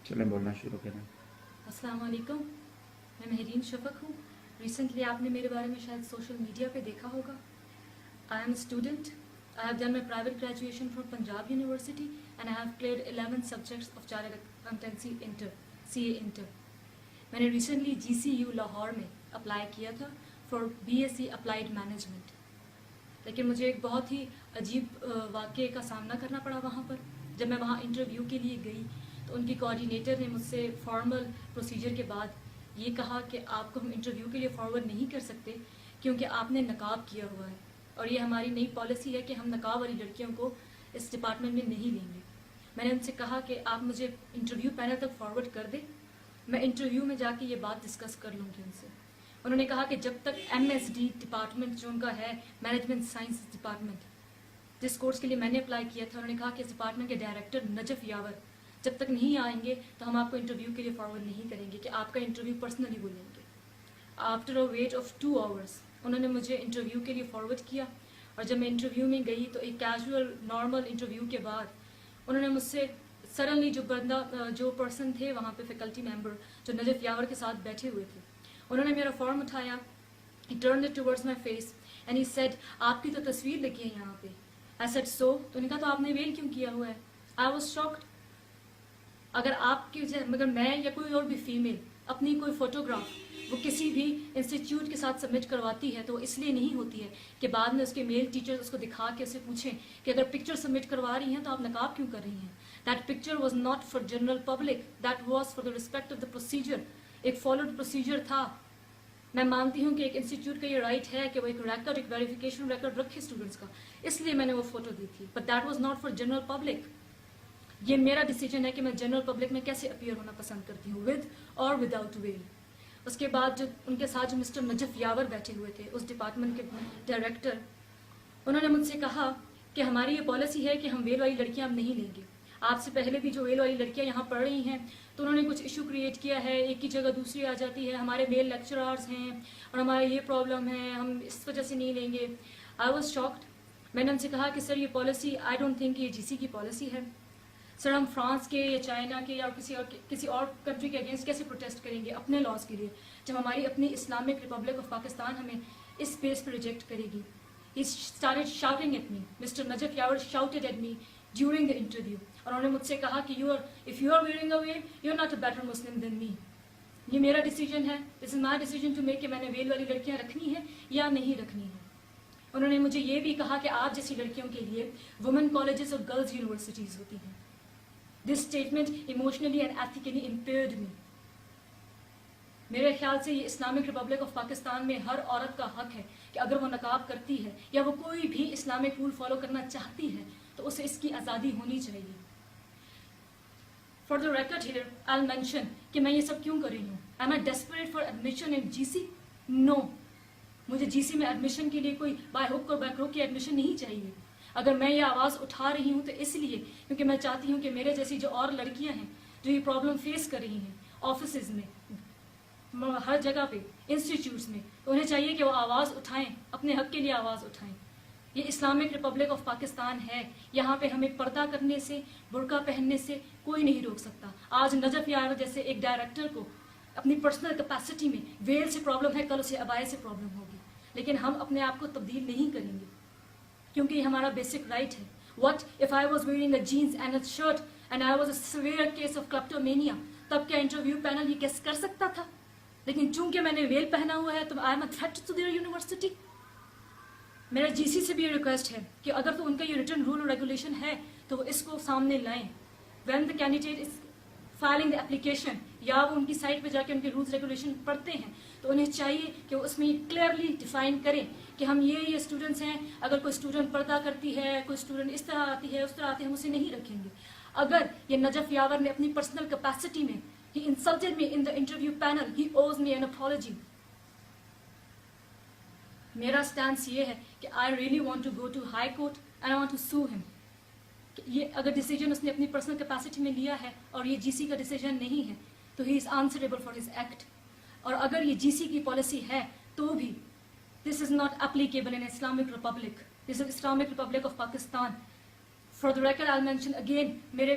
چلیں بولنا شروع کریں. السلام علیکم، میں مہرین شفق ہوں. ریسنٹلی آپ نے میرے بارے میں شاید سوشل میڈیا پہ دیکھا ہوگا. I am a student. I have done my private graduation from Punjab university and I have cleared 11 subjects of chartered accountancy inter CA inter. میں نے ریسنٹلی GCU لاہور میں اپلائی کیا تھا فار BSc اپلائیڈ مینجمنٹ، لیکن مجھے ایک بہت ہی عجیب واقعے کا سامنا کرنا پڑا وہاں پر. جب میں وہاں انٹرویو کے لیے گئی تو ان کی کوآرڈینیٹر نے مجھ سے فارمل پروسیجر کے بعد یہ کہا کہ آپ کو ہم انٹرویو کے لیے فارورڈ نہیں کر سکتے کیونکہ آپ نے نقاب کیا ہوا ہے، اور یہ ہماری نئی پالیسی ہے کہ ہم نقاب والی لڑکیوں کو اس ڈپارٹمنٹ میں نہیں لیں گے. میں نے ان سے کہا کہ آپ مجھے انٹرویو پینل تک فارورڈ کر دیں، میں انٹرویو میں جا کے یہ بات ڈسکس کر لوں گی ان سے. انہوں نے کہا کہ جب تک MSD ڈپارٹمنٹ جو ان کا ہے مینجمنٹ سائنس ڈپارٹمنٹ، جس کورس کے لیے میں نے اپلائی کیا تھا، انہوں نے کہا کہ اس ڈپارٹمنٹ کے ڈائریکٹر نجف یاور جب تک نہیں آئیں گے تو ہم آپ کو انٹرویو کے لیے فارورڈ نہیں کریں گے، کہ آپ کا انٹرویو پرسنلی وہ لیں گے. After a weight of 2 hours انہوں نے مجھے انٹرویو کے لیے فارورڈ کیا، اور جب میں انٹرویو میں گئی تو ایک کیجول نارمل انٹرویو کے بعد انہوں نے مجھ سے سڈنلی جو پرسن تھے وہاں پہ فیکلٹی ممبر جو نجف یاور کے ساتھ بیٹھے ہوئے تھے، انہوں نے میرا فارم اٹھایا. He turned it towards my face and he said, آپ کی تو تصویر لگی ہے یہاں پہ. I said so. تو انہوں نے کہا تو آپ نے ویل کیوں کیا ہوا ہے؟ I was shocked. اگر آپ کی مگر میں یا کوئی اور بھی فیمیل اپنی کوئی فوٹوگراف وہ کسی بھی انسٹیٹیوٹ کے ساتھ سبمٹ کرواتی ہے تو اس لیے نہیں ہوتی ہے کہ بعد میں اس کے میل ٹیچر اس کو دکھا کے اسے پوچھیں کہ اگر پکچر سبمٹ کروا رہی ہیں تو آپ نقاب کیوں کر رہی ہیں. That picture was not for general public, that was for the respect of the procedure. ایک فالوڈ پروسیجر تھا. میں مانتی ہوں کہ ایک انسٹیٹیوٹ کا یہ رائٹ ہے کہ وہ ایک ریکارڈ، ایک ویریفیکیشن ریکارڈ رکھے اسٹوڈنٹس کا، اس لیے میں نے وہ فوٹو دی تھی. But that was not for general public. یہ میرا ڈیسیجن ہے کہ میں جنرل پبلک میں کیسے اپیئر ہونا پسند کرتی ہوں، ود اور وداؤٹ ویل. اس کے بعد جو ان کے ساتھ جو مسٹر نجف یاور بیٹھے ہوئے تھے اس ڈپارٹمنٹ کے ڈائریکٹر، انہوں نے مجھ سے کہا کہ ہماری یہ پالیسی ہے کہ ہم ویل والی لڑکیاں ہم نہیں لیں گے. آپ سے پہلے بھی جو ویل والی لڑکیاں یہاں پڑھ رہی ہیں تو انہوں نے کچھ ایشو کریٹ کیا ہے، ایک کی جگہ دوسری آ جاتی ہے، ہمارے میل لیکچرارز ہیں اور ہمارا یہ پرابلم ہے، ہم اس وجہ سے نہیں لیں گے. I was shocked. میں نے ان سے کہا کہ سر یہ پالیسی آئی ڈونٹ تھنک یہ GC کی پالیسی ہے. سر ہم فرانس کے یا چائنا کے یا کسی اور کنٹری کے اگینسٹ کیسے پروٹیسٹ کریں گے اپنے لاس کے لیے جب ہماری اپنی اسلامک ریپبلک آف پاکستان ہمیں اس بیس پہ ریجیکٹ کرے گی. He started shouting at me. Mr. Najaf Yawar shouted at me during the interview. اور انہوں نے مجھ سے کہا کہ if you are wearing a veil, you're not a better Muslim than me. یہ میرا ڈیسیجن ہے. This is my decision to make کہ میں نے ویل والی لڑکیاں رکھنی ہیں یا نہیں رکھنی ہیں. انہوں نے مجھے یہ بھی کہا کہ آپ جیسی لڑکیوں کے لیے وومن کالجز اور گرلز یونیورسٹیز ہوتی ہیں. This statement emotionally and ethically impaired me. میرے خیال سے یہ اسلامک ریپبلک آف پاکستان میں ہر عورت کا حق ہے کہ اگر وہ نقاب کرتی ہے یا وہ کوئی بھی اسلامک رول فالو کرنا چاہتی ہے تو اسے اس کی آزادی ہونی چاہیے. For the record here I will mention کہ میں یہ سب کیوں کر رہی ہوں. Am I desperate for admission in GC؟ No. مجھے GC میں ایڈمیشن کے لیے کوئی بائی ہک اور بائی کروک کی ایڈمیشن نہیں چاہیے. اگر میں یہ آواز اٹھا رہی ہوں تو اس لیے کیونکہ میں چاہتی ہوں کہ میرے جیسی جو اور لڑکیاں ہیں جو یہ پرابلم فیس کر رہی ہیں آفیسز میں، ہر جگہ پہ، انسٹیٹیوٹس میں، تو انہیں چاہیے کہ وہ آواز اٹھائیں، اپنے حق کے لیے آواز اٹھائیں. یہ اسلامک ریپبلک آف پاکستان ہے. یہاں پہ ہمیں پردہ کرنے سے، برقع پہننے سے کوئی نہیں روک سکتا. آج نجف یاور جیسے ایک ڈائریکٹر کو اپنی پرسنل کیپیسٹی میں ویل سے پرابلم ہے، کل اسے عبایا سے پرابلم ہوگی، لیکن ہم اپنے آپ کو تبدیل نہیں کریں گے کیونکہ یہ ہمارا بیسک رائٹ ہے. What if I was wearing a jeans and a shirt and I was a severe case of kleptomania؟ تب کیا انٹرویو پینل یہ کیس کر سکتا تھا؟ لیکن چونکہ میں نے ویل پہنا ہوا ہے تو I am a threat to their university. میرا GC سے بھی یہ ریکویسٹ ہے کہ اگر تو ان کا یہ ریٹن رول اور ریگولیشن ہے تو وہ اس کو سامنے لائیں. When the candidate is filing the application یا وہ ان کی سائٹ پہ جا کے ان کے رولز ریگولیشن پڑھتے ہیں تو انہیں چاہیے کہ وہ اس میں کلیئرلی ڈیفائن کریں کہ ہم یہ اسٹوڈنٹس ہیں. اگر کوئی اسٹوڈنٹ پردہ کرتی ہے، کوئی اسٹوڈنٹ اس طرح آتی ہے، اس طرح آتی ہے، ہم اسے نہیں رکھیں گے. اگر یہ نجف یاور نے اپنی پرسنل کیپیسٹی میں he insulted me in the interview panel, he owes me an apology. میرا سٹانس یہ ہے کہ I really want to go to high court and I want to sue him. یہ اگر ڈیسیجن اس نے اپنی پرسنل کیپیسٹی میں لیا ہے اور یہ GC کا ڈیسیجن نہیں ہے تو he is answerable for his act. اور اگر یہ GC کی پالیسی ہے تو بھی this is not applicable in Islamic Republic. This is Islamic Republic of Pakistan. For the record I'll mention again, میرے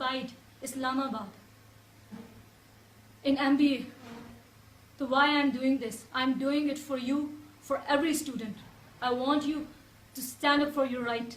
PIDE, Islamabad, in MBA. So why I am doing this? I am doing it for you, for every student. I want you to stand up for your right.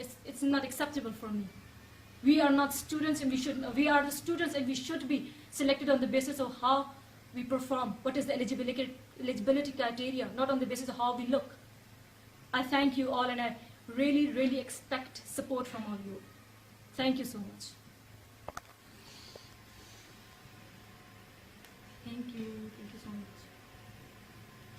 it's not acceptable for me. We are not students and we are the students and we should be selected on the basis of how we perform, what is the eligibility criteria, not on the basis of how we look. I thank you all and I really expect support from all you. Thank you so much. Thank you so much.